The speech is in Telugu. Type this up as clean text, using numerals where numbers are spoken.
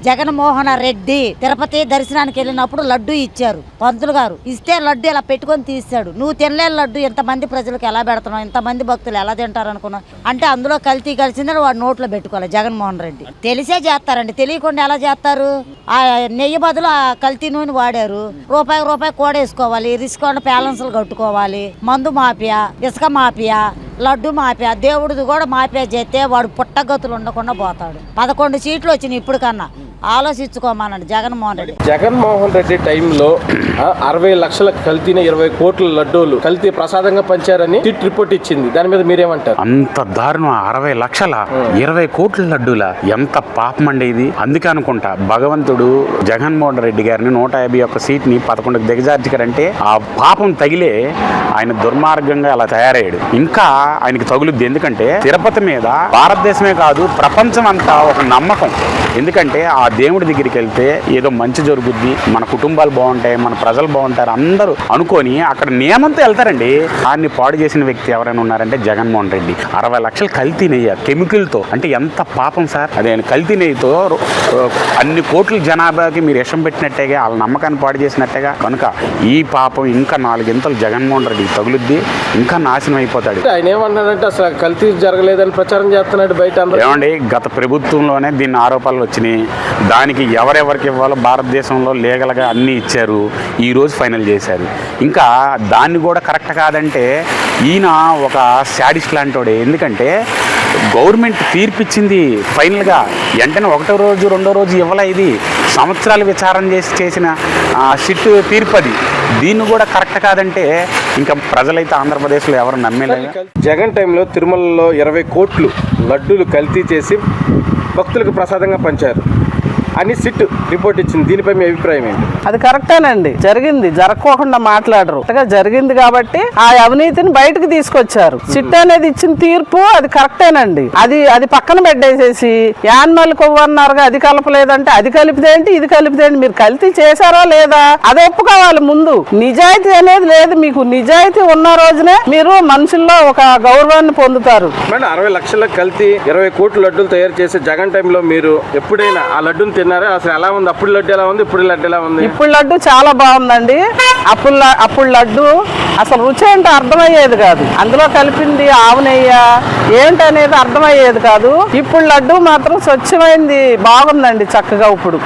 జగన్మోహన్ రెడ్డి తిరుపతి దర్శనానికి వెళ్ళినప్పుడు లడ్డు ఇచ్చారు పంతులు గారు. ఇస్తే లడ్డు ఇలా పెట్టుకొని తీస్తాడు. నువ్వు తినలేని లడ్డు ఇంతమంది ప్రజలకు ఎలా పెడుతున్నావు, ఇంతమంది భక్తులు ఎలా తింటారు అనుకున్నావు అంటే అందులో కల్తీ కలిసిందని వాడు నోట్లో పెట్టుకోవాలి జగన్మోహన్ రెడ్డి. తెలిసే చేస్తారండి, తెలియకుండా ఎలా చేస్తారు? ఆ నెయ్యి బదులు ఆ కల్తీ నూనె వాడారు. రూపాయి కూడేసుకోవాలి, రిస్క్ బ్యాలెన్స్లు కట్టుకోవాలి. మందు మాఫియా, ఇసుక మాఫియా, లడ్డు మాఫియా, దేవుడిది కూడా మాఫియా చేస్తే వాడు పుట్టగతులు ఉండకుండా పోతాడు. 11 సీట్లు వచ్చినాయి ఇప్పుడు కన్నా. ఆలోచించుకోమానండి జగన్మోహన్ రెడ్డి. జగన్మోహన్ రెడ్డి టైంలో 60 లక్షల కల్తీన 20 కోట్ల లడ్డూలు కల్తీ ప్రసాదంగా పంచారని సిట్ రిపోర్ట్ ఇచ్చింది. దాని మీద మీరేమంటారు? అంత దారుణం. 60 లక్షల 20 కోట్ల లడ్డూల ఎంత పాపం అండి ఇది. అందుకే అనుకుంటా భగవంతుడు జగన్మోహన్ రెడ్డి గారిని 151 సీట్ని 11కి దిగజార్చారంటే ఆ పాపం తగిలే ఆయన దుర్మార్గంగా అలా తయారయ్యాడు. ఇంకా ఆయనకి తగులుద్ది. ఎందుకంటే తిరుపతి మీద భారతదేశమే కాదు ప్రపంచం అంతా ఒక నమ్మకం. ఎందుకంటే ఆ దేవుడి దగ్గరికి వెళ్తే ఏదో మంచి జరుగుద్ది, మన కుటుంబాలు బాగుంటాయి, మన ప్రజలు బాగుంటారు అందరూ అనుకొని అక్కడ నియమంతో వెళ్తారండి. దాన్ని పాడు చేసిన వ్యక్తి ఎవరైనా ఉన్నారంటే జగన్మోహన్ రెడ్డి. 60 లక్షలు కల్తీ నెయ్యి కెమికల్తో, అంటే ఎంత పాపం సార్. అదే కల్తీ నెయ్యితో అన్ని కోట్ల జనాభాకి మీరు విషం పెట్టినట్టేగా, వాళ్ళ నమ్మకాన్ని పాడు చేసినట్టేగా. కనుక ఈ పాపం ఇంకా 4 గింతలు జగన్మోహన్ రెడ్డి తగులుద్ది, ఇంకా నాశనం అయిపోతాడు. ఆయన ఏమన్నాడంటే అసలు కల్తీ జరగలేదని ప్రచారం చేస్తున్నాడు బయట. ఏమండి, గత ప్రభుత్వంలోనే దీన్ని ఆరోపణలు వచ్చినాయి. దానికి ఎవరెవరికి ఇవ్వాలో భారతదేశంలో లీగల్గా అన్నీ ఇచ్చారు. ఈరోజు ఫైనల్ చేశారు. ఇంకా దాన్ని కూడా కరెక్ట్ కాదంటే ఈయన ఒక శాడిస్ట్ లాంటోడే. ఎందుకంటే గవర్నమెంట్ తీర్పిచ్చింది ఫైనల్గా, వెంటనే 1వ రోజు 2వ రోజు ఇవ్వలే. ఇది సంవత్సరాలు విచారణ చేసిన సిట్ తీర్పది. దీన్ని కూడా కరెక్ట్ కాదంటే ఇంకా ప్రజలైతే ఆంధ్రప్రదేశ్లో ఎవరు నమ్మేలేదు. జగన్ టైంలో తిరుమలలో 20 కోట్లు లడ్డూలు కల్తీ చేసి భక్తులకు ప్రసాదంగా పంచారు అని సిట్ రిపోర్ట్ ఇచ్చింది. దీనిపై మీ అభిప్రాయం ఏంటి? అది కరెక్టేనండి. జరిగింది, జరగకోకుండా మాట్లాడరు. జరిగింది కాబట్టి ఆ అవినీతిని బయటకు తీసుకొచ్చారు. సిట్ అనేది ఇచ్చిన తీర్పు అది కరెక్టేనండి. అది పక్కన పెట్టేసేసి యాన్మల్ కొవ్వు అన్నారుగా, అది కలపలేదంటే అది కలిపితేంటి ఇది కలిపితేంటి. మీరు కల్తీ చేశారా లేదా అది ఒప్పుకోవాలి ముందు. నిజాయితీ అనేది లేదు మీకు. నిజాయితీ ఉన్న రోజునే మీరు మనుషుల్లో ఒక గౌరవాన్ని పొందుతారు. 60 లక్షల కల్తీ 20 కోట్ల లడ్డూలు తయారు చేసే జగన్ టైంలో మీరు ఎప్పుడైనా ఆ లడ్డూని తిన్నారా? అసలు ఎలా ఉంది? అప్పుడు లడ్డు ఎలా ఉంది, ఇప్పుడు లడ్డు ఎలా ఉంది? ఇప్పుడు లడ్డు చాలా బాగుందండి. అప్పుడు లడ్డు అసలు రుచి ఏంటో అర్థమయ్యేది కాదు. అందులో కలిపింది ఆవు నెయ్య ఏంటనేది అర్థమయ్యేది కాదు. ఇప్పుడు లడ్డు మాత్రం స్వచ్ఛమైంది, బాగుందండి చక్కగా ఇప్పుడు.